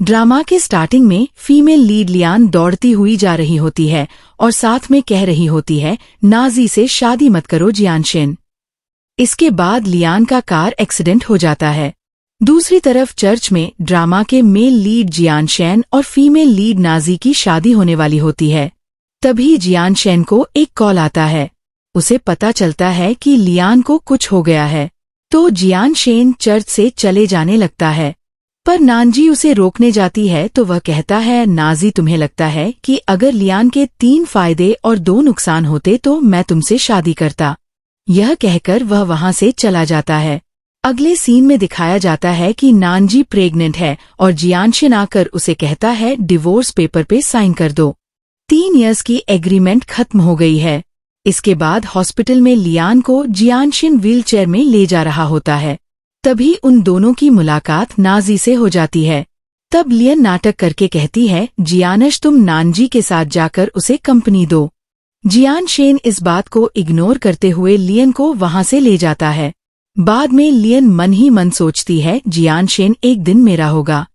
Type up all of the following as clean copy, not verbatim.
Drama के starting में female lead Lian दौड़ती हुई जा रही होती है और साथ में कह रही होती है, नाजी से शादी मत करो जियानशेन। इसके बाद लियान का कार एक्सीडेंट हो जाता है। दूसरी तरफ चर्च में ड्रामा के मेल लीड जियानशेन और फीमेल लीड नाजी की शादी होने वाली होती है। तभी जियानशेन को एक कॉल आता है। उसे पता चलता है कि लियान को कुछ हो गया है, तो जियानशेन चर्च से चले जाने लगता है। पर नानजी उसे रोकने जाती है तो वह कहता है, नाजी तुम्हें लगता है कि अगर लियान के 3 फायदे और 2 नुकसान होते तो मैं तुमसे शादी करता। यह कहकर वह वहां से चला जाता है। अगले सीन में दिखाया जाता है कि नानजी प्रेग्नेंट है और जियानशेन आकर उसे कहता है, डिवोर्स पेपर पे साइन कर दो। 3 इयर्स की एग्रीमेंट खत्म हो गई है। इसके बाद हॉस्पिटल में लियान को जियानशेन व्हीलचेयर में ले जा रहा होता है। तभी उन दोनों की मुलाकात नाजी से हो जाती है। तब लियन नाटक करके कहती है, जियानश तुम नानजी के साथ जाकर उसे कंपनी दो। जियानशेन इस बात को इग्नोर करते हुए लियन को वहां से ले जाता है। बाद में लियन मन ही मन सोचती है, जियानशेन एक दिन मेरा होगा।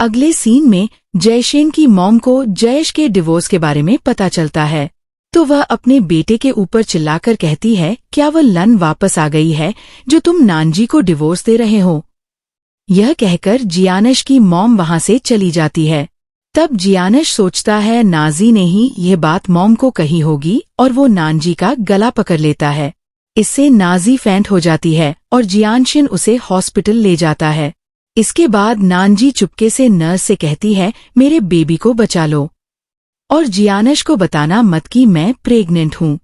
अगले सीन में जयशेन की मॉम को जयश के डिवोर्स के बारे में पता चलता है, तो वह अपने बेटे के ऊपर चिल्लाकर कहती है, क्या वह लन वापस आ गई है जो तुम नानजी को डिवोर्स दे रहे हो। यह कहकर जियानश की मॉम वहां से चली जाती है। तब जियानश सोचता है, नाजी ने ही यह बात मॉम को कही होगी और वो नानजी का गला पकड़ लेता है। इससे नाजी फेंट हो जाती है और जियानशेन उसे हॉस्पिटल ले जाता है। इसके बाद नानजी चुपके से नर्स से कहती है, मेरे बेबी को बचा लो और जियानश को बताना मत कि मैं प्रेग्नेंट हूँ।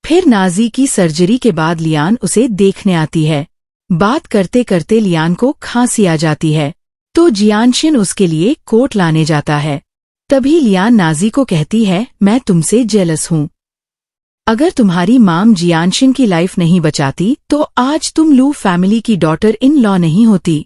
फिर नाजी की सर्जरी के बाद लियान उसे देखने आती है। बात करते करते लियान को खांसी आ जाती है, तो जियानशेन उसके लिए कोट लाने जाता है। तभी लियान नाजी को कहती है, मैं तुमसे जेलस हूँ। अगर तुम्हारी माम जियानशेन की लाइफ नहीं बचाती तो आज तुम लू फैमिली की डॉटर इन लॉ नहीं होती।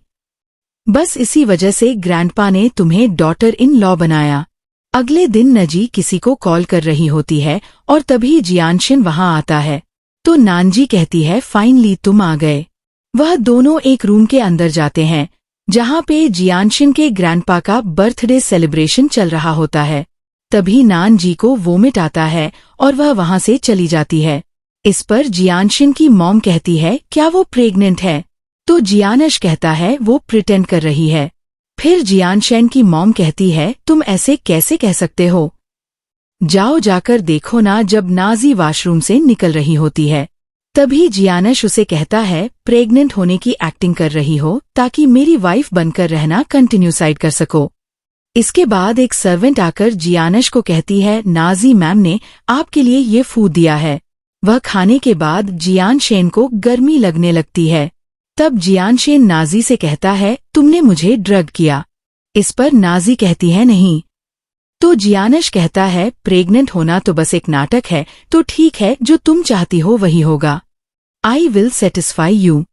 बस इसी वजह से ग्रैंडपा ने तुम्हें डॉटर इन लॉ बनाया। अगले दिन नजी किसी को कॉल कर रही होती है और तभी जियानशेन वहां आता है, तो नानजी कहती है, फाइनली तुम आ गए। वह दोनों एक रूम के अंदर जाते हैं जहां पे जियानशेन के ग्रैंडपा का बर्थडे सेलिब्रेशन चल रहा होता है। तभी नानजी को वोमिट आता है और वह वहां से चली जाती है। इस पर जियानशेन की मॉम कहती है, क्या वो प्रेग्नेंट है? तो जियानश कहता है, वो प्रिटेंड कर रही है। फिर जियानशेन की मॉम कहती है, तुम ऐसे कैसे कह सकते हो? जाओ जाकर देखो ना। जब नाजी वॉशरूम से निकल रही होती है, तभी जियानश उसे कहता है, प्रेग्नेंट होने की एक्टिंग कर रही हो ताकि मेरी वाइफ बनकर रहना कंटिन्यू साइड कर सको। इसके बाद एक सर्वेंट आकर जियानश को कहती है, नाजी मैम ने आपके लिए ये फूड दिया है। वह खाने के बाद जियानशेन को गर्मी लगने लगती है। तब जियानशेन नाजी से कहता है, तुमने मुझे ड्रग किया। इस पर नाजी कहती है, नहीं। तो जियानश कहता है, प्रेग्नेंट होना तो बस एक नाटक है, तो ठीक है, जो तुम चाहती हो वही होगा। I will satisfy you.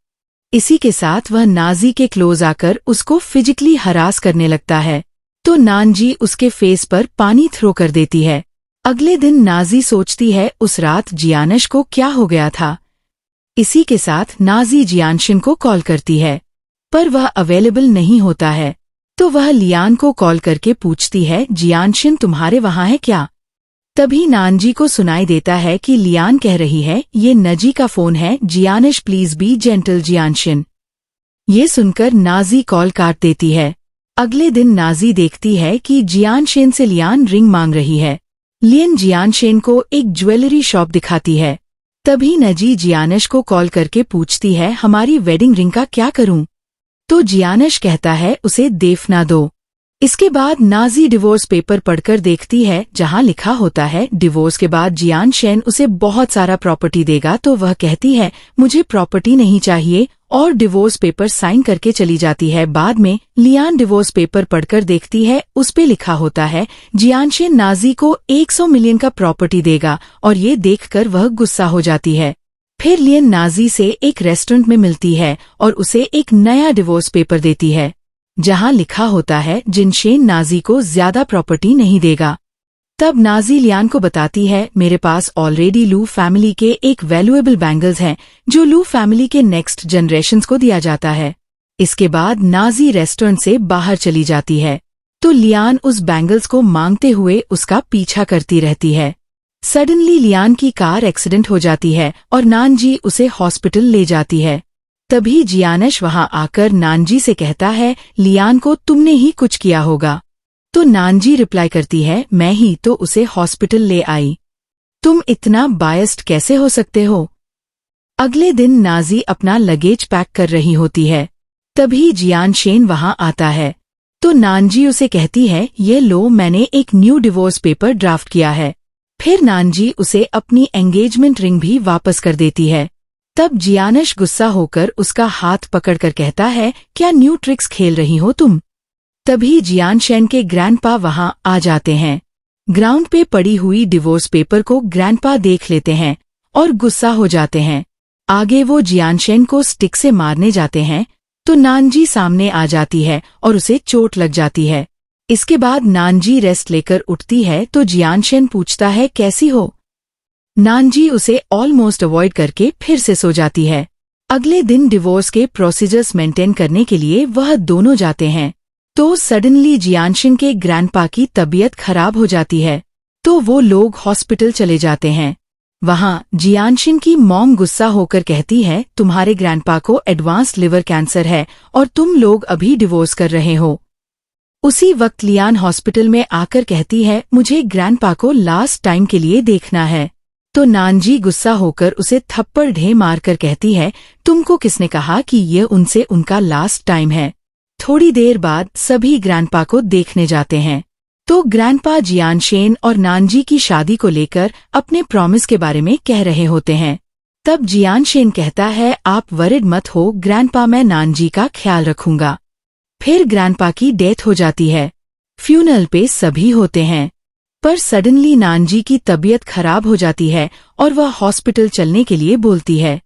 इसी के साथ वह नाजी के क्लोज आकर उसको फिजिकली हरास करने लगता है, तो नानजी उसके फेस पर पानी थ्रो कर देती है। अगले दिन नाजी सोचती है, उस रात जियानश को क्या हो गया था। इसी के साथ नाजी जियानशेन को कॉल करती है, पर वह अवेलेबल नहीं होता है, तो वह लियान को कॉल करके पूछती है, जियानशेन तुम्हारे वहां है क्या? तभी नानजी को सुनाई देता है कि लियान कह रही है, ये नजी का फोन है, जियानश प्लीज बी जेंटल जियानशेन। ये सुनकर नाजी कॉल काट देती है। अगले दिन नाजी देखती है कि जियानशेन से लियान रिंग मांग रही है। लियन जियानशेन को एक ज्वेलरी शॉप दिखाती है। तभी नजी जियानश को कॉल करके पूछती है, हमारी वेडिंग रिंग का क्या करूं? तो जियानश कहता है, उसे देफना दो। इसके बाद नाजी डिवोर्स पेपर पढ़कर देखती है, जहां लिखा होता है, डिवोर्स के बाद जियानशेन उसे बहुत सारा प्रॉपर्टी देगा। तो वह कहती है, मुझे प्रॉपर्टी नहीं चाहिए, और डिवोर्स पेपर साइन करके चली जाती है। बाद में लियान डिवोर्स पेपर पढ़कर देखती है, उस पे लिखा होता है, जियानशेन नाजी को 100 मिलियन का प्रॉपर्टी देगा, और ये देखकर वह गुस्सा हो जाती है। फिर लियन नाजी से एक रेस्टोरेंट में मिलती है और उसे एक नया डिवोर्स पेपर देती है, जहां लिखा होता है, जिनशेन नाजी को ज्यादा प्रॉपर्टी नहीं देगा। तब नाजी लियान को बताती है, मेरे पास ऑलरेडी लू फैमिली के एक वैल्यूएबल बैंगल्स हैं, जो लू फैमिली के नेक्स्ट जनरेशंस को दिया जाता है। इसके बाद नाजी रेस्टोरेंट से बाहर चली जाती है तो लियान उस बैंगल्स को मांगते हुए उसका पीछा करती रहती है। सडनली लियान की कार एक्सीडेंट हो जाती है और नानजी उसे हॉस्पिटल ले जाती है। तभी जियानश वहां आकर नानजी से कहता है, लियान को तुमने ही कुछ किया होगा। तो नानजी रिप्लाई करती है, मैं ही तो उसे हॉस्पिटल ले आई। तुम इतना बायस्ड कैसे हो सकते हो। अगले दिन नाजी अपना लगेज पैक कर रही होती है। तभी जियानशेन वहां आता है तो नानजी उसे कहती है, ये लो, मैंने एक न्यू डिवोर्स पेपर ड्राफ्ट किया है। फिर नानजी उसे अपनी एंगेजमेंट रिंग भी वापस कर देती है। तब जियानश गुस्सा होकर उसका हाथ पकड़कर कहता है, क्या न्यू ट्रिक्स खेल रही हो तुम। तभी जियानशेन के ग्रैंडपा वहां आ जाते हैं। ग्राउंड पे पड़ी हुई डिवोर्स पेपर को ग्रैंडपा देख लेते हैं और गुस्सा हो जाते हैं। आगे वो जियानशेन को स्टिक से मारने जाते हैं तो नानजी सामने आ जाती है और उसे चोट लग जाती है। इसके बाद नानजी रेस्ट लेकर उठती है तो जियानशेन पूछता है, कैसी हो। नानजी उसे ऑलमोस्ट अवॉइड करके फिर से सो जाती है। अगले दिन डिवोर्स के प्रोसीजर्स मेंटेन करने के लिए वह दोनों जाते हैं तो सडनली जियानशेन के ग्रैंडपा की तबीयत खराब हो जाती है तो वो लोग हॉस्पिटल चले जाते हैं। वहां जियानशेन की मॉम गुस्सा होकर कहती है, तुम्हारे ग्रैंडपा को एडवांस लिवर कैंसर है और तुम लोग अभी डिवोर्स कर रहे हो। उसी वक्त लियान हॉस्पिटल में आकर कहती है, मुझे ग्रैंडपा को लास्ट टाइम के लिए देखना है। तो नानजी गुस्सा होकर उसे थप्पड़ ढे मारकर कहती है, तुमको किसने कहा कि ये उनसे उनका लास्ट टाइम है। थोड़ी देर बाद सभी ग्रैंडपा को देखने जाते हैं तो ग्रैंडपा जियानशेन और नानजी की शादी को लेकर अपने प्रॉमिस के बारे में कह रहे होते हैं। तब जियानशेन कहता है, आप वरिड मत हो ग्रैंडपा, मैं नानजी का ख्याल रखूंगा। फिर ग्रैंडपा की डेथ हो जाती है। फ्यूनरल पे सभी होते हैं पर सडनली नानजी की तबीयत खराब हो जाती है और वह हॉस्पिटल चलने के लिए बोलती है।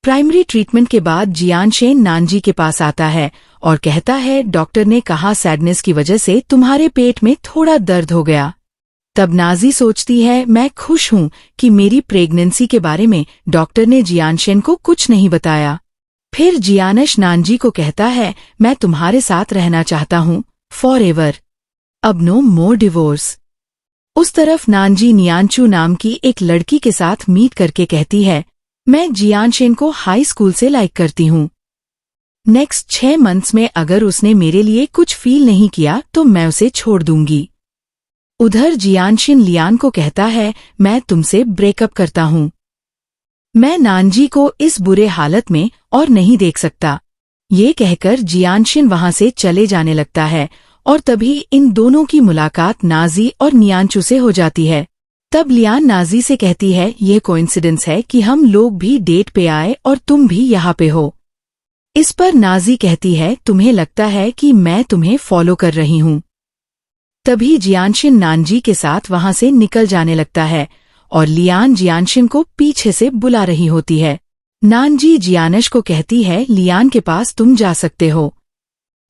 प्राइमरी ट्रीटमेंट के बाद जियानशेन नानजी के पास आता है और कहता है, डॉक्टर ने कहा सैडनेस की वजह से तुम्हारे पेट में थोड़ा दर्द हो गया। तब नाजी सोचती है, मैं खुश हूं कि मेरी प्रेगनेंसी के बारे में डॉक्टर ने जियानशेन को कुछ नहीं बताया। फिर जियानश नानजी को कहता है, मैं तुम्हारे साथ रहना चाहता हूं फॉर एवर, अब नो मोर डिवोर्स। उस तरफ नानजी नियांचू नाम की एक लड़की के साथ मीट करके कहती है, मैं जियानशेन को हाई स्कूल से लाइक करती हूँ। नेक्स्ट 6 मंथ्स में अगर उसने मेरे लिए कुछ फील नहीं किया तो मैं उसे छोड़ दूंगी। उधर जियानशेन लियान को कहता है, मैं तुमसे ब्रेकअप करता हूँ। मैं नानजी को इस बुरे हालत में और नहीं देख सकता। ये कहकर जियानशेन वहां से चले जाने लगता है और तभी इन दोनों की मुलाकात नाजी और नियांचू से हो जाती है। तब लियान नाजी से कहती है, यह कोइंसिडेंस है कि हम लोग भी डेट पे आए और तुम भी यहाँ पे हो। इस पर नाजी कहती है, तुम्हें लगता है कि मैं तुम्हें फॉलो कर रही हूँ। तभी जियानशेन नानजी के साथ वहां से निकल जाने लगता है और लियान जियानशेन को पीछे से बुला रही होती है। नानजी जियानश को कहती है, लियान के पास तुम जा सकते हो।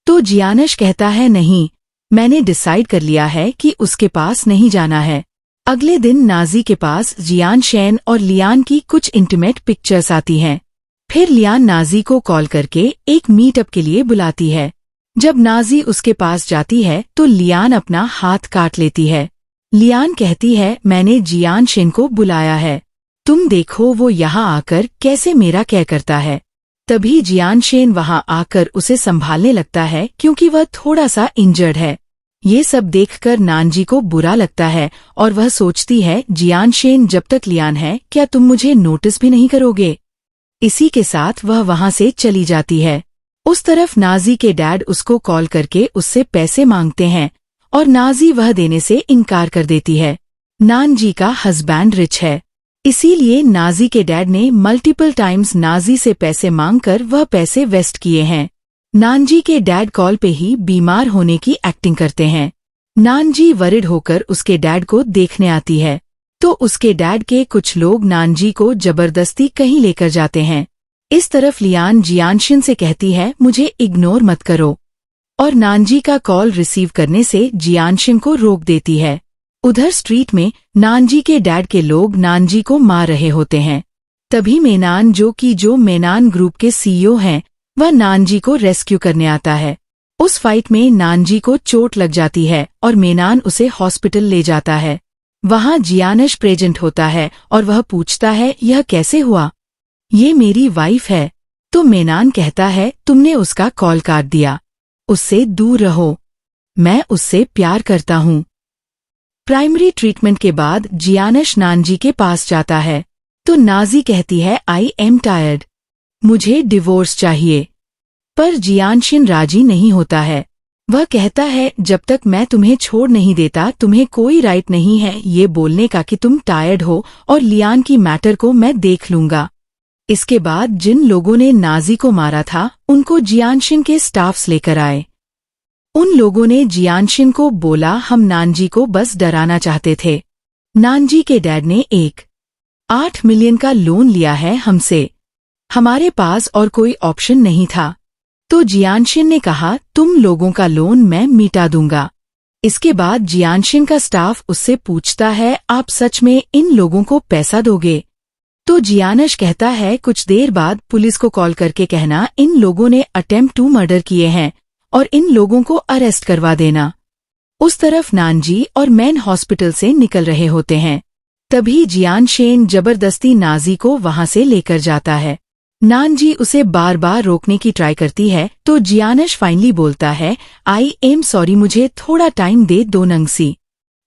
तो जियानश कहता है, नहीं, मैंने डिसाइड कर लिया है कि उसके पास नहीं जाना है। अगले दिन नाजी के पास जियानशेन और लियान की कुछ इंटीमेट पिक्चर्स आती हैं। फिर लियान नाजी को कॉल करके एक मीटअप के लिए बुलाती है। जब नाजी उसके पास जाती है तो लियान अपना हाथ काट लेती है। लियान कहती है, मैंने जियानशेन को बुलाया है, तुम देखो वो यहाँ आकर कैसे मेरा क्या करता है। तभी जियानशेन वहां आकर उसे संभालने लगता है क्योंकि वह थोड़ा सा इंजर्ड है। ये सब देखकर नानजी को बुरा लगता है और वह सोचती है, जियानशेन जब तक लियान है क्या तुम मुझे नोटिस भी नहीं करोगे। इसी के साथ वह वहां से चली जाती है। उस तरफ नाजी के डैड उसको कॉल करके उससे पैसे मांगते हैं और नाजी वह देने से इनकार कर देती है। नानजी का हस्बैंड रिच है, इसीलिए नाजी के डैड ने मल्टीपल टाइम्स नाजी से पैसे मांगकर वह पैसे वेस्ट किए हैं। नानजी के डैड कॉल पे ही बीमार होने की एक्टिंग करते हैं। नानजी वरिड होकर उसके डैड को देखने आती है तो उसके डैड के कुछ लोग नानजी को जबरदस्ती कहीं लेकर जाते हैं। इस तरफ लियान जियानशेन से कहती है, मुझे इग्नोर मत करो, और नानजी का कॉल रिसीव करने से जियानशेन को रोक देती है। उधर स्ट्रीट में नानजी के डैड के लोग नानजी को मार रहे होते हैं। तभी मेनान जो मेनान ग्रुप के सीईओ हैं वह नानजी को रेस्क्यू करने आता है। उस फाइट में नानजी को चोट लग जाती है और मेनान उसे हॉस्पिटल ले जाता है। वहां जियानश प्रेजेंट होता है और वह पूछता है यह कैसे हुआ? ये मेरी वाइफ है। तो मेनान कहता है तुमने उसका कॉल काट दिया। उससे दूर रहो। मैं उससे प्यार करता हूँ। प्राइमरी ट्रीटमेंट के बाद जियानश नानजी के पास जाता है तो नाजी कहती है आई एम टायर्ड, मुझे डिवोर्स चाहिए। पर जियानशिन राजी नहीं होता है। वह कहता है जब तक मैं तुम्हें छोड़ नहीं देता तुम्हें कोई राइट नहीं है ये बोलने का कि तुम टायर्ड हो और लियान की मैटर को मैं देख लूंगा। इसके बाद जिन लोगों ने नाजी को मारा था उनको जियानशिन के स्टाफ्स लेकर आए। उन लोगों ने जियानशिन को बोला हम नानजी को बस डराना चाहते थे। नानजी के डैड ने 8 मिलियन का लोन लिया है हमसे। हमारे पास और कोई ऑप्शन नहीं था। तो जियानशिन ने कहा तुम लोगों का लोन मैं मिटा दूंगा। इसके बाद जियानशिन का स्टाफ उससे पूछता है आप सच में इन लोगों को पैसा दोगे? तो जियानश कहता है कुछ देर बाद पुलिस को कॉल करके कहना इन लोगों ने अटेम्प्ट टू मर्डर किए हैं और इन लोगों को अरेस्ट करवा देना। उस तरफ नानजी और मैन हॉस्पिटल से निकल रहे होते हैं। तभी जियानशेन जबरदस्ती नाजी को वहां से लेकर जाता है। नानजी उसे बार बार रोकने की ट्राई करती है तो जियानश फाइनली बोलता है आई एम सॉरी, मुझे थोड़ा टाइम दे दो नंगसी।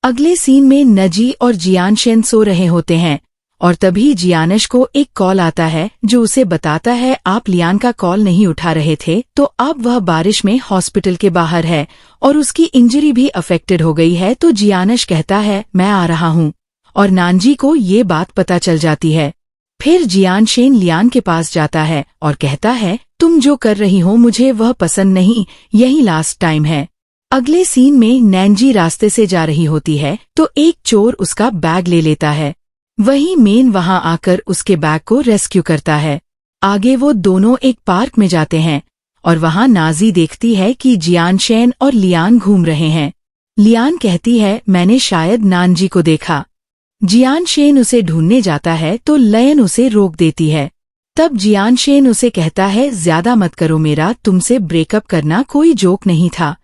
अगले सीन में नजी और जियानशेन सो रहे होते हैं और तभी जियानश को एक कॉल आता है जो उसे बताता है आप लियान का कॉल नहीं उठा रहे थे तो अब वह बारिश में हॉस्पिटल के बाहर है और उसकी इंजरी भी अफेक्टेड हो गई है। तो जियानश कहता है मैं आ रहा हूँ और नानजी को ये बात पता चल जाती है। फिर जियानशेन लियान के पास जाता है और कहता है तुम जो कर रही हो मुझे वह पसंद नहीं, यही लास्ट टाइम है। अगले सीन में नैनजी रास्ते से जा रही होती है तो एक चोर उसका बैग ले लेता है। वही मेन वहां आकर उसके बैग को रेस्क्यू करता है। आगे वो दोनों एक पार्क में जाते हैं और वहां नाजी देखती है कि जियानशेन और लियान घूम रहे हैं। लियान कहती है मैंने शायद नानजी को देखा। जियानशेन उसे ढूंढने जाता है तो लयन उसे रोक देती है। तब जियानशेन उसे कहता है ज्यादा मत करो, मेरा तुमसे ब्रेकअप करना कोई जोक नहीं था।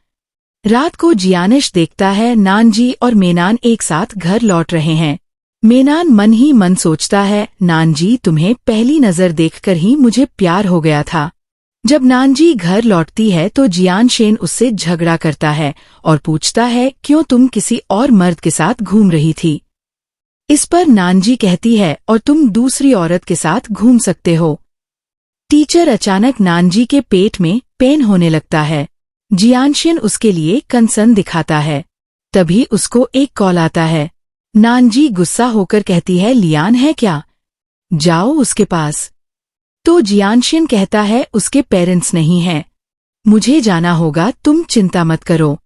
रात को जियानश देखता है नानजी और मेनान एक साथ घर लौट रहे हैं। मेनान मन ही मन सोचता है नानजी तुम्हें पहली नजर देखकर ही मुझे प्यार हो गया था। जब नानजी घर लौटती है तो जियानशेन उससे झगड़ा करता है और पूछता है क्यों तुम किसी और मर्द के साथ घूम रही थी। इस पर नानजी कहती है और तुम दूसरी औरत के साथ घूम सकते हो। टीचर अचानक नानजी के पेट में पेन होने लगता है। जियानशेन उसके लिए कंसर्न दिखाता है। तभी उसको एक कॉल आता है। नानजी गुस्सा होकर कहती है लियान है क्या, जाओ उसके पास। तो जियानशेन कहता है उसके पेरेंट्स नहीं हैं, मुझे जाना होगा, तुम चिंता मत करो।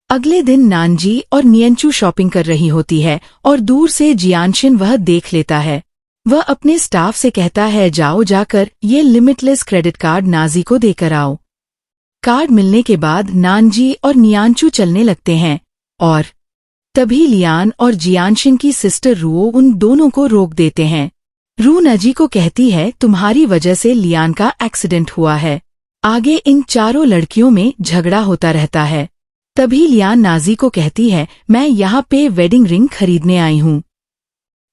अगले दिन नानजी और नियंचू शॉपिंग कर रही होती है और दूर से जियानशेन वह देख लेता है। वह अपने स्टाफ से कहता है जाओ जाकर ये लिमिटलेस क्रेडिट कार्ड नाजी को देकर आओ। कार्ड मिलने के बाद नानजी और नियांचू चलने लगते हैं और तभी लियान और जियानशेन की सिस्टर रूओ उन दोनों को रोक देते हैं। रू नजी को कहती है तुम्हारी वजह से लियान का एक्सीडेंट हुआ है। आगे इन चारों लड़कियों में झगड़ा होता रहता है। तभी लियान नाजी को कहती है मैं यहाँ पे वेडिंग रिंग खरीदने आई हूँ।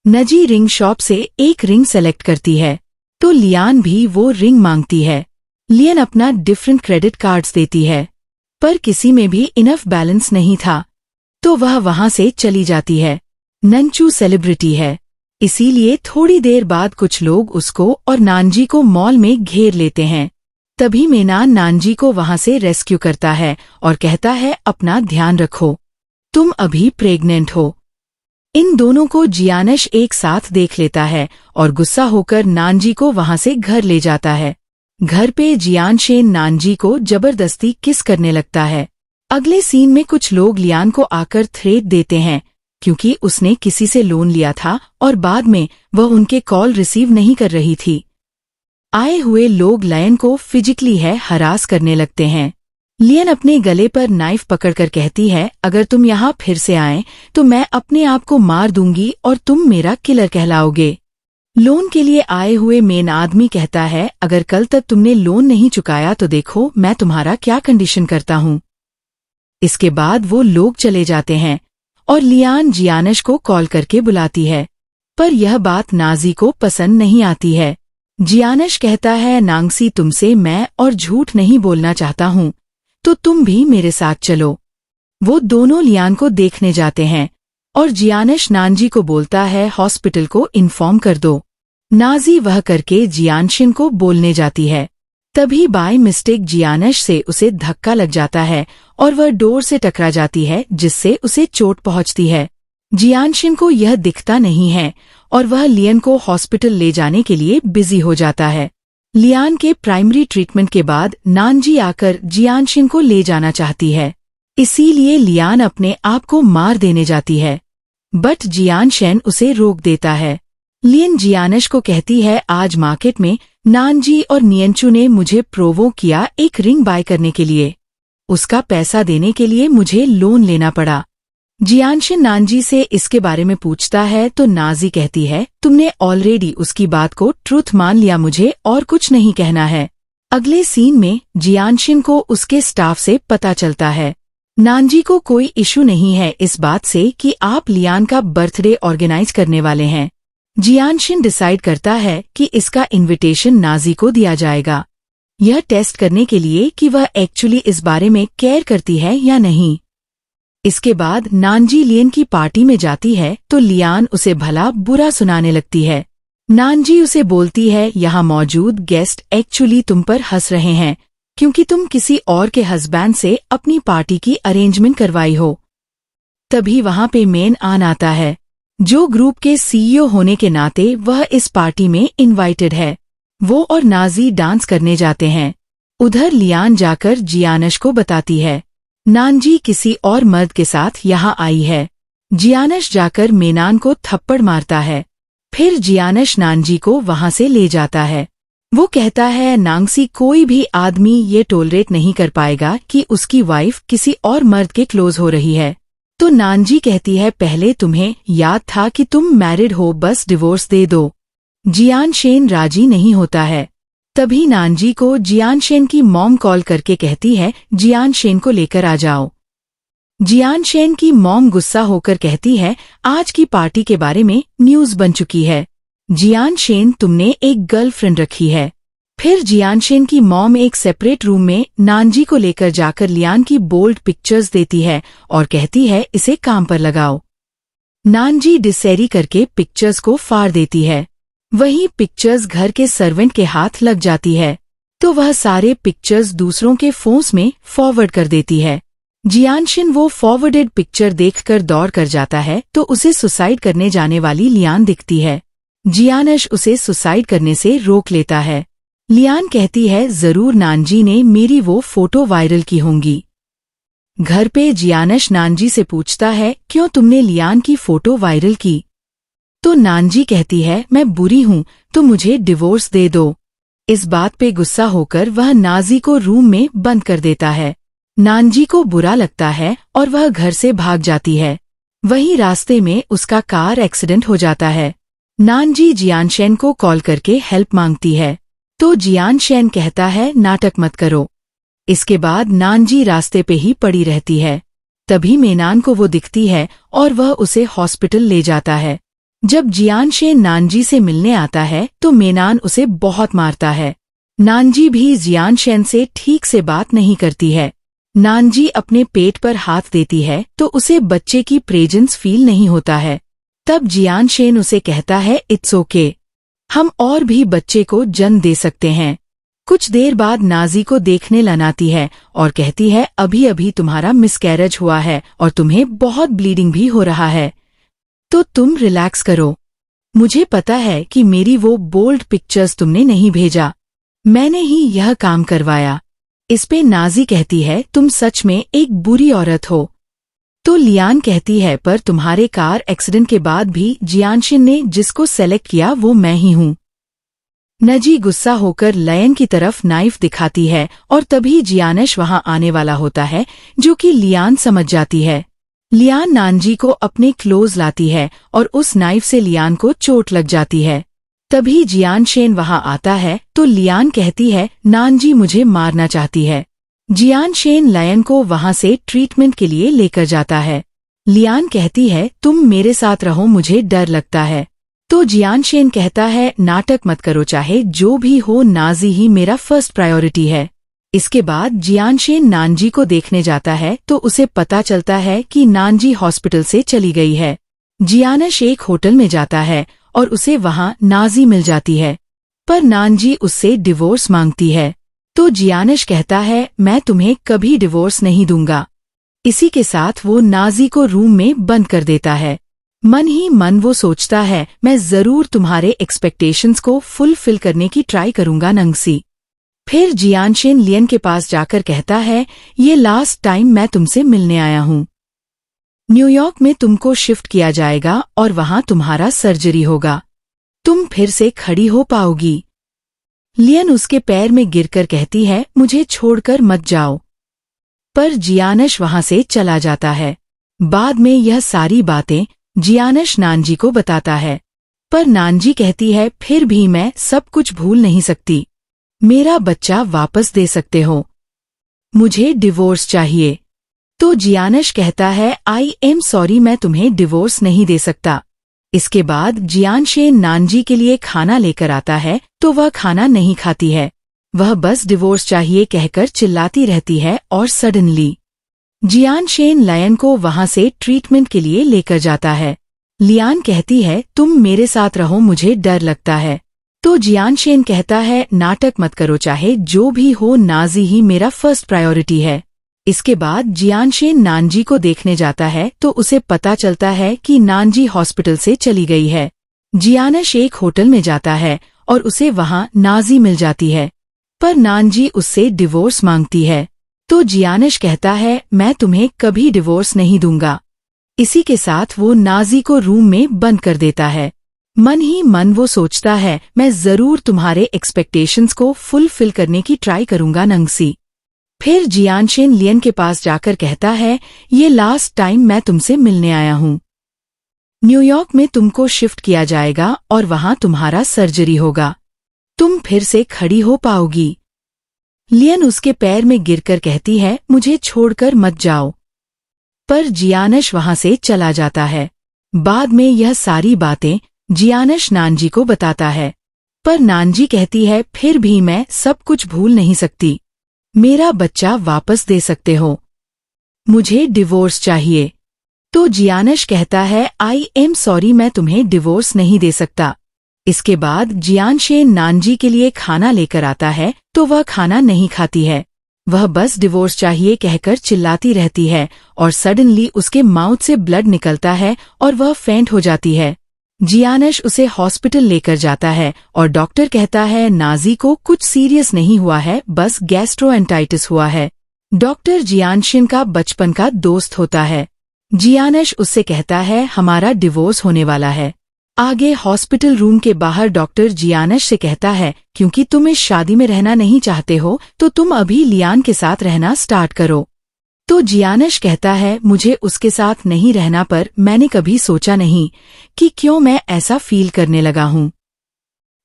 नजी रिंग शॉप से एक रिंग सेलेक्ट करती है तो लियान भी वो रिंग मांगती है। लियन अपना डिफरेंट क्रेडिट कार्ड्स देती है पर किसी में भी इनफ बैलेंस नहीं था तो वह वहां से चली जाती है। नंचू सेलिब्रिटी है इसीलिए थोड़ी देर बाद कुछ लोग उसको और नानजी को मॉल में घेर लेते हैं। तभी मेनान नानजी को वहां से रेस्क्यू करता है और कहता है अपना ध्यान रखो, तुम अभी प्रेग्नेंट हो। इन दोनों को जियानश एक साथ देख लेता है और गुस्सा होकर नानजी को वहां से घर ले जाता है। घर पे जियानशेन नानजी को जबरदस्ती किस करने लगता है। अगले सीन में कुछ लोग लियान को आकर थ्रेट देते हैं क्योंकि उसने किसी से लोन लिया था और बाद में वह उनके कॉल रिसीव नहीं कर रही थी। आए हुए लोग लयन को फिजिकली हरास करने लगते हैं। लियन अपने गले पर नाइफ पकड़कर कहती है अगर तुम यहाँ फिर से आए तो मैं अपने आप को मार दूंगी और तुम मेरा किलर कहलाओगे। लोन के लिए आए हुए मेन आदमी कहता है, अगर कल तक तुमने लोन नहीं चुकाया तो देखो मैं तुम्हारा क्या कंडीशन करता हूँ। इसके बाद वो लोग चले जाते हैं और लियान जियानश को कॉल करके बुलाती है, पर यह बात नाजी को पसंद नहीं आती है। जियानश कहता है, नांगसी तुमसे मैं और झूठ नहीं बोलना चाहता हूँ, तो तुम भी मेरे साथ चलो। वो दोनों लियान को देखने जाते हैं और जियानश नानजी को बोलता है, हॉस्पिटल को इन्फॉर्म कर दो। नाजी वह करके जियानशिन को बोलने जाती है। तभी बाय मिस्टेक जियानश से उसे धक्का लग जाता है और वह डोर से टकरा जाती है, जिससे उसे चोट पहुंचती है। जियानशिन को यह दिखता नहीं है और वह लियन को हॉस्पिटल ले जाने के लिए बिजी हो जाता है। लियान के प्राइमरी ट्रीटमेंट के बाद नानजी आकर जियानशिन को ले जाना चाहती है, इसीलिए लियान अपने आप को मार देने जाती है, बट जियानशेन उसे रोक देता है। लियन जियानश को कहती है, आज मार्केट में नानजी और नियंचू ने मुझे प्रोवोक किया एक रिंग बाय करने के लिए। उसका पैसा देने के लिए मुझे लोन लेना पड़ा। जियानशिन नानजी से इसके बारे में पूछता है तो नाजी कहती है, तुमने ऑलरेडी उसकी बात को ट्रूथ मान लिया, मुझे और कुछ नहीं कहना है। अगले सीन में जियानशिन को उसके स्टाफ से पता चलता है। नानजी को कोई इशू नहीं है इस बात से कि आप लियान का बर्थडे ऑर्गेनाइज करने वाले हैं। जियानशिन डिसाइड करता है कि इसका इनविटेशन नाजी को दिया जाएगा, यह टेस्ट करने के लिए कि वह एक्चुअली इस बारे में केयर करती है या नहीं। इसके बाद नानजी लियन की पार्टी में जाती है तो लियान उसे भला बुरा सुनाने लगती है। नानजी उसे बोलती है, यहाँ मौजूद गेस्ट एक्चुअली तुम पर हंस रहे हैं क्योंकि तुम किसी और के हस्बैंड से अपनी पार्टी की अरेंजमेंट करवाई हो। तभी वहां पे मेन आन आता है, जो ग्रुप के सीईओ होने के नाते वह इस पार्टी में इनवाइटेड है। वो और नाजी डांस करने जाते हैं। उधर लियान जाकर जियानश को बताती है, नानजी किसी और मर्द के साथ यहाँ आई है। जियानश जाकर मेनान को थप्पड़ मारता है। फिर जियानश नानजी को वहां से ले जाता है। वो कहता है, नांगसी कोई भी आदमी ये टॉलरेट नहीं कर पाएगा कि उसकी वाइफ किसी और मर्द के क्लोज हो रही है। तो नानजी कहती है, पहले तुम्हें याद था कि तुम मैरिड हो, बस डिवोर्स दे दो। जियानशेन राजी नहीं होता है। तभी नानजी को जियानशेन की मॉम कॉल करके कहती है, जियानशेन को लेकर आ जाओ। जियानशेन की मॉम गुस्सा होकर कहती है, आज की पार्टी के बारे में न्यूज बन चुकी है। जियानशेन, तुमने एक गर्लफ्रेंड रखी है। फिर जियानशेन की मॉम एक सेपरेट रूम में नानजी को लेकर जाकर लियान की बोल्ड पिक्चर्स देती है और कहती है, इसे काम पर लगाओ। नानजी डिसएरी करके पिक्चर्स को फाड़ देती है। वही पिक्चर्स घर के सर्वेंट के हाथ लग जाती है तो वह सारे पिक्चर्स दूसरों के फोन्स में फॉरवर्ड कर देती है। जियानशिन वो फॉरवर्डेड पिक्चर देखकर दौड़ कर जाता है तो उसे सुसाइड करने जाने वाली लियान दिखती है। जियानश उसे सुसाइड करने से रोक लेता है। लियान कहती है, जरूर नानजी ने मेरी वो फोटो वायरल की होंगी। घर पे जियानश नानजी से पूछता है, क्यों तुमने लियान की फोटो वायरल की? तो नानजी कहती है, मैं बुरी हूँ तो मुझे डिवोर्स दे दो। इस बात पे गुस्सा होकर वह नाजी को रूम में बंद कर देता है। नानजी को बुरा लगता है और वह घर से भाग जाती है। वहीं रास्ते में उसका कार एक्सीडेंट हो जाता है। नानजी जियानशेन को कॉल करके हेल्प मांगती है तो जियानशेन कहता है, नाटक मत करो। इसके बाद नानजी रास्ते पे ही पड़ी रहती है। तभी मेनान को वो दिखती है और वह उसे हॉस्पिटल ले जाता है। जब जियानशेन नानजी से मिलने आता है तो मेनान उसे बहुत मारता है। नानजी भी जियानशेन से ठीक से बात नहीं करती है। नानजी अपने पेट पर हाथ देती है तो उसे बच्चे की प्रेजेंस फील नहीं होता है। तब जियानशेन उसे कहता है, इट्स ओके, हम और भी बच्चे को जन्म दे सकते हैं। कुछ देर बाद नाजी को देखने लाती है और कहती है, अभी अभी तुम्हारा मिसकैरेज हुआ है और तुम्हें बहुत ब्लीडिंग भी हो रहा है, तो तुम रिलैक्स करो। मुझे पता है कि मेरी वो बोल्ड पिक्चर्स तुमने नहीं भेजा, मैंने ही यह काम करवाया। इस पे नाजी कहती है, तुम सच में एक बुरी औरत हो। तो लियान कहती है, पर तुम्हारे कार एक्सीडेंट के बाद भी जियानशिन ने जिसको सेलेक्ट किया वो मैं ही हूँ। नजी गुस्सा होकर लयन की तरफ नाइफ दिखाती है और तभी जियानश वहां आने वाला होता है, जो कि लियान समझ जाती है। लियान नानजी को अपने क्लोज लाती है और उस नाइफ से लियान को चोट लग जाती है। तभी जियान शेन वहां आता है तो लियान कहती है नानजी मुझे मारना चाहती है। जियान शेन लियान को वहां से ट्रीटमेंट के लिए लेकर जाता है। लियान कहती है तुम मेरे साथ रहो, मुझे डर लगता है। तो जियान शेन कहता है नाटक मत करो, चाहे जो भी हो नाजी ही मेरा फर्स्ट प्रायोरिटी है। इसके बाद जियान शेन नानजी को देखने जाता है तो उसे पता चलता है कि नानजी हॉस्पिटल से चली गई है। जियानश एक होटल में जाता है और उसे वहां नाजी मिल जाती है, पर नानजी उससे डिवोर्स मांगती है। तो जियानश कहता है मैं तुम्हें कभी डिवोर्स नहीं दूंगा। इसी के साथ वो नाजी को रूम में बंद कर देता है। मन ही मन वो सोचता है मैं जरूर तुम्हारे एक्सपेक्टेशंस को फुलफिल करने की ट्राई करूंगा नंगसी। फिर जियान शेन लियन के पास जाकर कहता है ये लास्ट टाइम मैं तुमसे मिलने आया हूँ। न्यूयॉर्क में तुमको शिफ्ट किया जाएगा और वहां तुम्हारा सर्जरी होगा, तुम फिर से खड़ी हो पाओगी। लियन उसके पैर में गिरकर कहती है मुझे छोड़कर मत जाओ, पर जियानश वहां से चला जाता है। बाद में यह सारी बातें जियानश नानजी को बताता है, पर नानजी कहती है फिर भी मैं सब कुछ भूल नहीं सकती, मेरा बच्चा वापस दे सकते हो, मुझे डिवोर्स चाहिए। तो जियानश कहता है आई एम सॉरी, मैं तुम्हें डिवोर्स नहीं दे सकता। इसके बाद जियान शेन नानजी के लिए खाना लेकर आता है तो वह खाना नहीं खाती है, वह बस डिवोर्स चाहिए कहकर चिल्लाती रहती है। और सडनली जियान शेन लियान को वहां से ट्रीटमेंट के लिए लेकर जाता है। लियान कहती है तुम मेरे साथ रहो, मुझे डर लगता है। तो जियान शेन कहता है नाटक मत करो, चाहे जो भी हो नाजी ही मेरा फर्स्ट प्रायोरिटी है। इसके बाद जियान शेन नानजी को देखने जाता है तो उसे पता चलता है कि नानजी हॉस्पिटल से चली गई है। जियानश एक होटल में जाता है और उसे वहां नाजी मिल जाती है, पर नानजी उससे डिवोर्स मांगती है। तो जियानश कहता है मैं तुम्हें कभी डिवोर्स नहीं दूंगा। इसी के साथ वो नाजी को रूम में बंद कर देता है। मन ही मन वो सोचता है मैं जरूर तुम्हारे एक्सपेक्टेशंस को फुलफिल करने की ट्राई करूंगा नंगसी। फिर जियान शेन लियन के पास जाकर कहता है ये लास्ट टाइम मैं तुमसे मिलने आया हूँ। न्यूयॉर्क में तुमको शिफ्ट किया जाएगा और वहां तुम्हारा सर्जरी होगा, तुम फिर से खड़ी हो पाओगी। लियन उसके पैर में गिरकर कहती है मुझे छोड़कर मत जाओ, पर जियानश वहां से चला जाता है। बाद में यह सारी बातें जियानश नानजी को बताता है, पर नानजी कहती है फिर भी मैं सब कुछ भूल नहीं सकती, मेरा बच्चा वापस दे सकते हो, मुझे डिवोर्स चाहिए। तो जियानश कहता है आई एम सॉरी, मैं तुम्हें डिवोर्स नहीं दे सकता। इसके बाद जियान शेन नानजी के लिए खाना लेकर आता है तो वह खाना नहीं खाती है, वह बस डिवोर्स चाहिए कहकर चिल्लाती रहती है। और सडनली उसके माउथ से ब्लड निकलता है और वह फेंट हो जाती है। जियानश उसे हॉस्पिटल लेकर जाता है और डॉक्टर कहता है नाजी को कुछ सीरियस नहीं हुआ है, बस गैस्ट्रोएंटाइटिस हुआ है। डॉक्टर जियान शेन का बचपन का दोस्त होता है। जियानश उससे कहता है हमारा डिवोर्स होने वाला है। आगे हॉस्पिटल रूम के बाहर डॉक्टर जियानश से कहता है क्योंकि तुम इस शादी में रहना नहीं चाहते हो तो तुम अभी लियान के साथ रहना स्टार्ट करो। तो जियानश कहता है मुझे उसके साथ नहीं रहना, पर मैंने कभी सोचा नहीं कि क्यों मैं ऐसा फील करने लगा हूँ।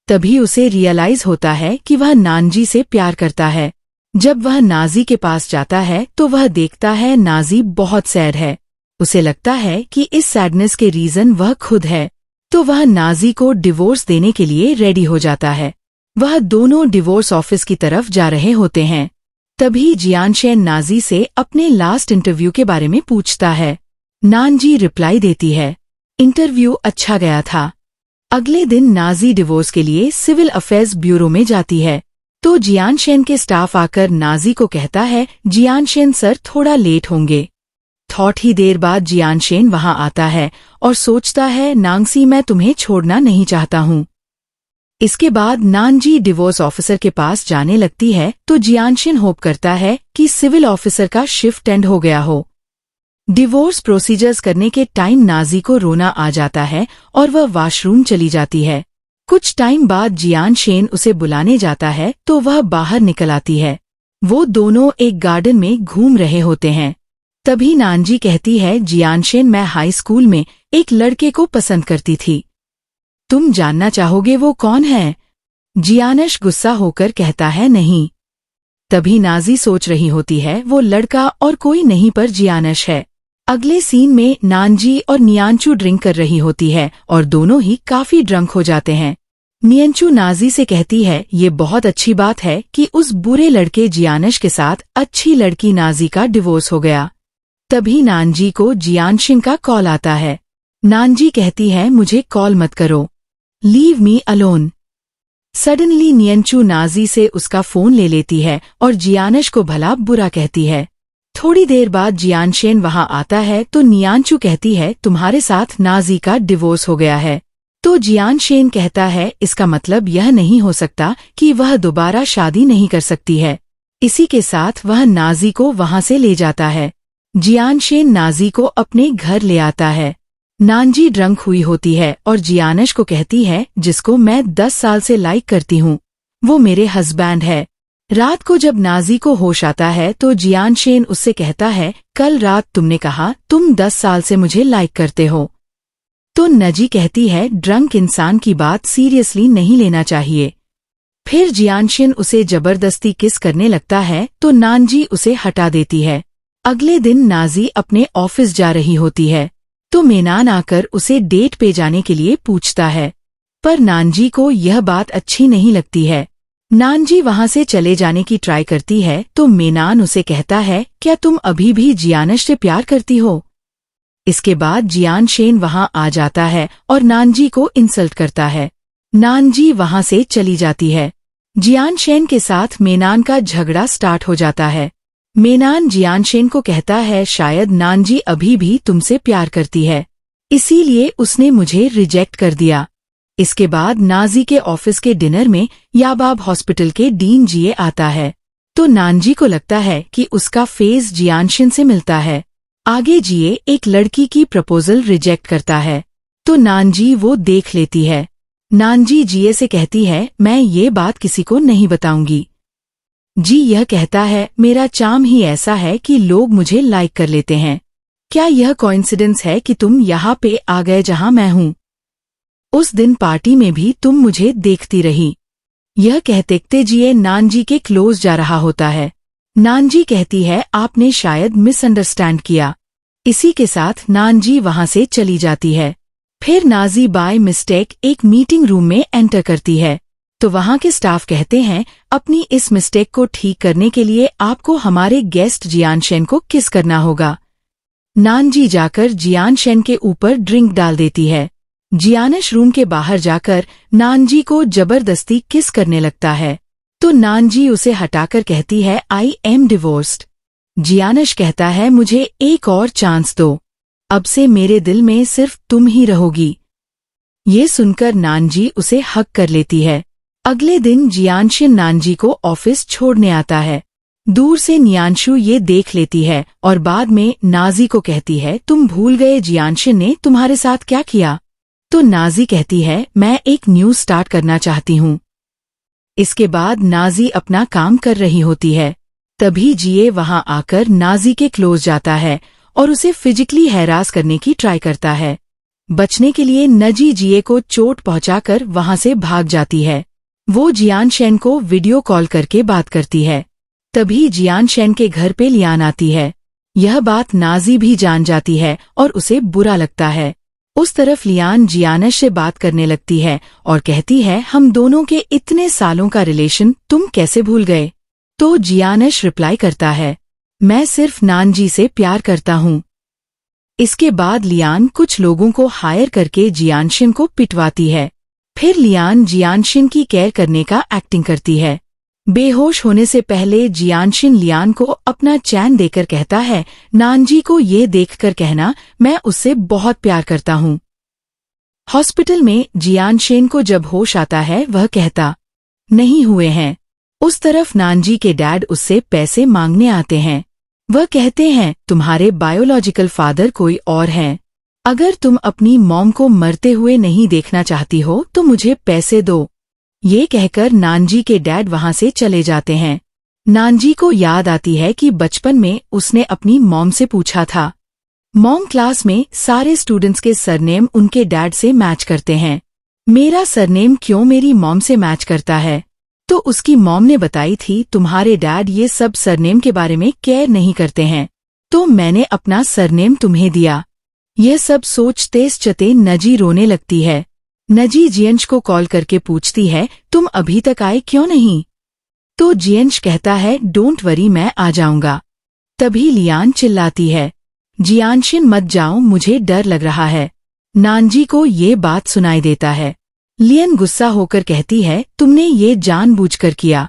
तभी उसे रियलाइज होता है कि वह नानजी से प्यार करता है। जब वह नाजी के पास जाता है तो वह देखता है नाजी बहुत सैड है। उसे लगता है कि इस सैडनेस के रीजन वह खुद है, तो वह नाजी को डिवोर्स देने के लिए रेडी हो जाता है। वह दोनों डिवोर्स ऑफिस की तरफ जा रहे होते हैं। तभी जियान शेन नाजी से अपने लास्ट इंटरव्यू के बारे में पूछता है। नानजी रिप्लाई देती है इंटरव्यू अच्छा गया था। अगले दिन नाजी डिवोर्स के लिए सिविल अफेयर्स ब्यूरो में जाती है, तो जियान शेन के स्टाफ आकर नाजी को कहता है जियान शेन सर थोड़ा लेट होंगे। थोड़ी देर बाद जियान शेन वहां आता है और सोचता है नांगसी मैं तुम्हें छोड़ना नहीं चाहता हूँ। इसके बाद नानजी डिवोर्स ऑफिसर के पास जाने लगती है तो जियान शेन होप करता है कि सिविल ऑफिसर का शिफ्ट एंड हो गया हो। डिवोर्स प्रोसीजर्स करने के टाइम नाजी को रोना आ जाता है और वह वॉशरूम चली जाती है। कुछ टाइम बाद जियान शेन उसे बुलाने जाता है तो वह बाहर निकल आती है। वो दोनों एक गार्डन में घूम रहे होते हैं। तभी नानजी कहती है जियान शेन मैं हाई स्कूल में एक लड़के को पसंद करती थी। तुम जानना चाहोगे वो कौन है? जियानश गुस्सा होकर कहता है नहीं। तभी नाजी सोच रही होती है वो लड़का और कोई नहीं पर जियानश है। अगले सीन में नानजी और नियांचू ड्रिंक कर रही होती है और दोनों ही काफी ड्रंक हो जाते हैं। नियांचू नाजी से कहती है ये बहुत अच्छी बात है कि उस बुरे लड़के जियानश के साथ अच्छी लड़की नाजी का डिवोर्स हो गया। तभी नानजी को जियानशिन का कॉल आता है। नानजी कहती है मुझे कॉल मत करो, लीव मी अलोन। सडनली नियांचू नाजी से उसका फोन ले लेती है और जियानश को भला बुरा कहती है। थोड़ी देर बाद जियानशेन वहां आता है तो नियांचू कहती है तुम्हारे साथ नाजी का डिवोर्स हो गया है। तो जियानशेन कहता है इसका मतलब यह नहीं हो सकता कि वह दोबारा शादी नहीं कर सकती है। इसी के साथ वह नाजी को वहां से ले जाता है। जियानशेन नाजी को अपने घर ले आता है। नानजी ड्रंक हुई होती है और जियानश को कहती है जिसको मैं 10 साल से लाइक करती हूँ वो मेरे हस्बैंड है। रात को जब नाजी को होश आता है तो जियानशेन उससे कहता है कल रात तुमने कहा तुम 10 साल से मुझे लाइक करते हो। तो नजी कहती है ड्रंक इंसान की बात सीरियसली नहीं लेना चाहिए। फिर जियानशेन उसे जबरदस्ती किस करने लगता है तो नानजी उसे हटा देती है। अगले दिन नाजी अपने ऑफिस जा रही होती है तो मेनान आकर उसे डेट पे जाने के लिए पूछता है, पर नानजी को यह बात अच्छी नहीं लगती है। नानजी वहां से चले जाने की ट्राई करती है तो मेनान उसे कहता है क्या तुम अभी भी जियानश से प्यार करती हो? इसके बाद जियानशेन वहां आ जाता है और नानजी को इंसल्ट करता है। नानजी वहां से चली जाती है। जियानशेन के साथ मेनान का झगड़ा स्टार्ट हो जाता है। मेनान जियानशेन को कहता है शायद नानजी अभी भी तुमसे प्यार करती है, इसीलिए उसने मुझे रिजेक्ट कर दिया। इसके बाद नाजी के ऑफिस के डिनर में याबाब हॉस्पिटल के डीन जीए आता है तो नानजी को लगता है कि उसका फेस जियानशेन से मिलता है। आगे जीए एक लड़की की प्रपोजल रिजेक्ट करता है तो नानजी वो देख लेती है। नानजी जीए से कहती है मैं ये बात किसी को नहीं बताऊंगी। जी यह कहता है मेरा चार्म ही ऐसा है कि लोग मुझे लाइक कर लेते हैं। क्या यह कोइंसिडेंस है कि तुम यहाँ पे आ गए जहाँ मैं हूँ? उस दिन पार्टी में भी तुम मुझे देखती रही। यह कहते जिए नानजी के क्लोज जा रहा होता है। नानजी कहती है आपने शायद मिसअंडरस्टैंड किया। इसी के साथ नानजी वहां से चली जाती है। फिर नाजी बाय मिस्टेक एक मीटिंग रूम में एंटर करती है तो वहां के स्टाफ कहते हैं अपनी इस मिस्टेक को ठीक करने के लिए आपको हमारे गेस्ट जियानशेन को किस करना होगा। नानजी जाकर जियानशेन के ऊपर ड्रिंक डाल देती है। जियानश रूम के बाहर जाकर नानजी को जबरदस्ती किस करने लगता है तो नानजी उसे हटाकर कहती है आई एम डिवोर्स्ड। जियानश कहता है मुझे एक और चांस दो, अब से मेरे दिल में सिर्फ तुम ही रहोगी। ये सुनकर नानजी उसे हक कर लेती है। अगले दिन जियानशिन नानजी को ऑफिस छोड़ने आता है। दूर से नियांशु ये देख लेती है और बाद में नाजी को कहती है तुम भूल गए जियानशिन ने तुम्हारे साथ क्या किया? तो नाजी कहती है मैं एक न्यूज स्टार्ट करना चाहती हूँ। इसके बाद नाजी अपना काम कर रही होती है। तभी जीए वहां आकर नाजी के क्लोज जाता है और उसे फिजिकली हैरास करने की ट्राई करता है। बचने के लिए नजी जीए को चोट पहुंचाकर वहां से भाग जाती है। वो जियानशेन को वीडियो कॉल करके बात करती है। तभी जियानशेन के घर पे लियान आती है। यह बात नाजी भी जान जाती है और उसे बुरा लगता है। उस तरफ लियान जियानश से बात करने लगती है और कहती है हम दोनों के इतने सालों का रिलेशन तुम कैसे भूल गए? तो जियानश रिप्लाई करता है मैं सिर्फ नानजी से प्यार करता हूँ। इसके बाद लियान कुछ लोगों को हायर करके जियानशिन को पिटवाती है। फिर लियान जियानशिन की केयर करने का एक्टिंग करती है। बेहोश होने से पहले जियानशिन लियान को अपना चैन देकर कहता है नानजी को ये देखकर कहना मैं उससे बहुत प्यार करता हूँ। हॉस्पिटल में जियानशेन को जब होश आता है वह कहता नहीं हुए हैं। उस तरफ नानजी के डैड उससे पैसे मांगने आते हैं। वह कहते हैं तुम्हारे बायोलॉजिकल फादर कोई और हैं। अगर तुम अपनी मॉम को मरते हुए नहीं देखना चाहती हो तो मुझे पैसे दो। ये कहकर नानजी के डैड वहां से चले जाते हैं। नानजी को याद आती है कि बचपन में उसने अपनी मॉम से पूछा था। मॉम क्लास में सारे स्टूडेंट्स के सरनेम उनके डैड से मैच करते हैं। मेरा सरनेम क्यों मेरी मॉम से मैच करता है? तो उसकी मॉम ने बताई थी तुम्हारे डैड ये सब सरनेम के बारे में केयर नहीं करते हैं, तो मैंने अपना सरनेम तुम्हें दिया। यह सब सोचते चते नजी रोने लगती है। नजी जियंश को कॉल करके पूछती है तुम अभी तक आए क्यों नहीं? तो जियंश कहता है डोंट वरी मैं आ जाऊंगा। तभी लियान चिल्लाती है जियानशिन मत जाओ मुझे डर लग रहा है। नानजी को ये बात सुनाई देता है। लियन गुस्सा होकर कहती है तुमने ये जानबूझकर किया।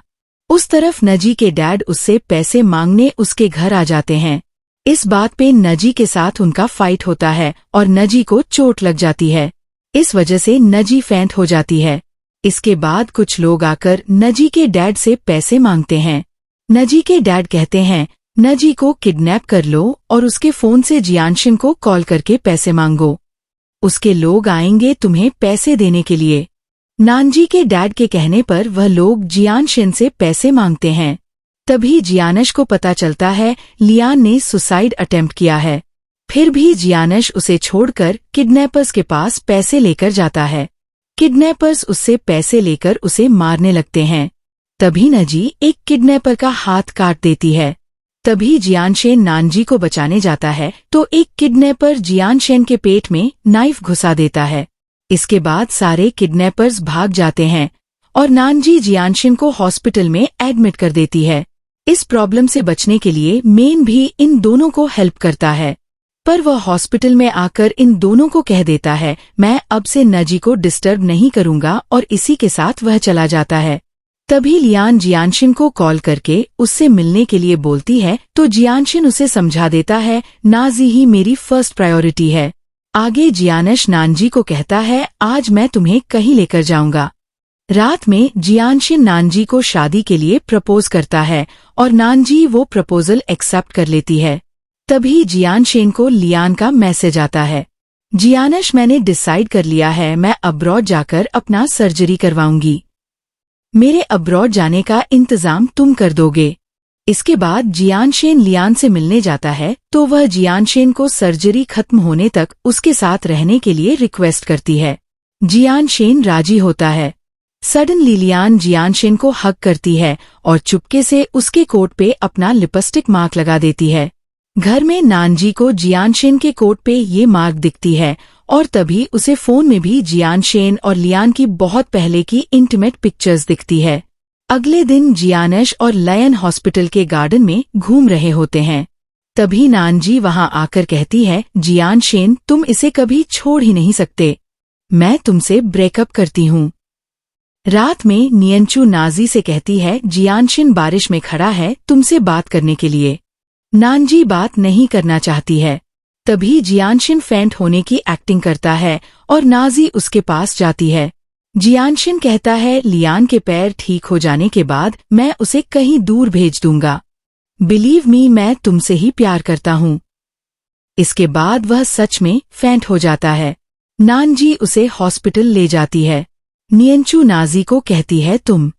उस तरफ नजी के डैड उससे पैसे मांगने उसके घर आ जाते हैं। इस बात पे नजी के साथ उनका फाइट होता है और नजी को चोट लग जाती है। इस वजह से नजी फेंट हो जाती है। इसके बाद कुछ लोग आकर नजी के डैड से पैसे मांगते हैं। नजी के डैड कहते हैं नजी को किडनैप कर लो और उसके फोन से जियानशिन को कॉल करके पैसे मांगो। उसके लोग आएंगे तुम्हें पैसे देने के लिए। नानजी के डैड के कहने पर वह लोग जियानशिन से पैसे मांगते हैं। तभी जियानश को पता चलता है लियान ने सुसाइड अटेम्प्ट किया है। फिर भी जियानश उसे छोड़कर किडनैपर्स के पास पैसे लेकर जाता है। किडनैपर्स उससे पैसे लेकर उसे मारने लगते हैं। तभी नजी एक किडनैपर का हाथ काट देती है। तभी जियानशेन नानजी को बचाने जाता है तो एक किडनैपर जियानशेन के पेट में नाइफ घुसा देता है। इसके बाद सारे किडनैपर्स भाग जाते हैं और नानजी जियानशेन को हॉस्पिटल में एडमिट कर देती है। इस प्रॉब्लम से बचने के लिए मेन भी इन दोनों को हेल्प करता है, पर वह हॉस्पिटल में आकर इन दोनों को कह देता है मैं अब से नजी को डिस्टर्ब नहीं करूंगा और इसी के साथ वह चला जाता है। तभी लियान जियानशिन को कॉल करके उससे मिलने के लिए बोलती है तो जियानशिन उसे समझा देता है नाजी ही मेरी फर्स्ट प्रायोरिटी है। आगे जियानश नानजी को कहता है आज मैं तुम्हें कहीं लेकर जाऊंगा। रात में जियानशिन नानजी को शादी के लिए प्रपोज करता है और नानजी वो प्रपोजल एक्सेप्ट कर लेती है। तभी जियानशेन को लियान का मैसेज आता है जियानश मैंने डिसाइड कर लिया है मैं अब्रॉड जाकर अपना सर्जरी करवाऊंगी। मेरे अब्रॉड जाने का इंतजाम तुम कर दोगे। इसके बाद जियानशेन लियान से मिलने जाता है तो वह जियानशेन को सर्जरी खत्म होने तक उसके साथ रहने के लिए रिक्वेस्ट करती है। जियानशेन राजी होता है। सडनली लियान जियानशेन को हग करती है और चुपके से उसके कोट पे अपना लिपस्टिक मार्क लगा देती है। घर में नानजी को जियानशेन के कोट पे ये मार्क दिखती है और तभी उसे फोन में भी जियानशेन और लियान की बहुत पहले की इंटीमेट पिक्चर्स दिखती है। अगले दिन जियानश और लयन हॉस्पिटल के गार्डन में घूम रहे होते हैं। तभी नानजी वहां आकर कहती है जियानशेन तुम इसे कभी छोड़ ही नहीं सकते, मैं तुमसे ब्रेकअप करती हूँ। रात में नियंचू नाजी से कहती है जियानशिन बारिश में खड़ा है तुमसे बात करने के लिए। नानजी बात नहीं करना चाहती है। तभी जियानशिन फेंट होने की एक्टिंग करता है और नाजी उसके पास जाती है। जियानशिन कहता है लियान के पैर ठीक हो जाने के बाद मैं उसे कहीं दूर भेज दूंगा। बिलीव मी मैं तुमसे ही प्यार करता हूँ। इसके बाद वह सच में फेंट हो जाता है। नानजी उसे हॉस्पिटल ले जाती है। नियंचू नाजी को कहती है तुम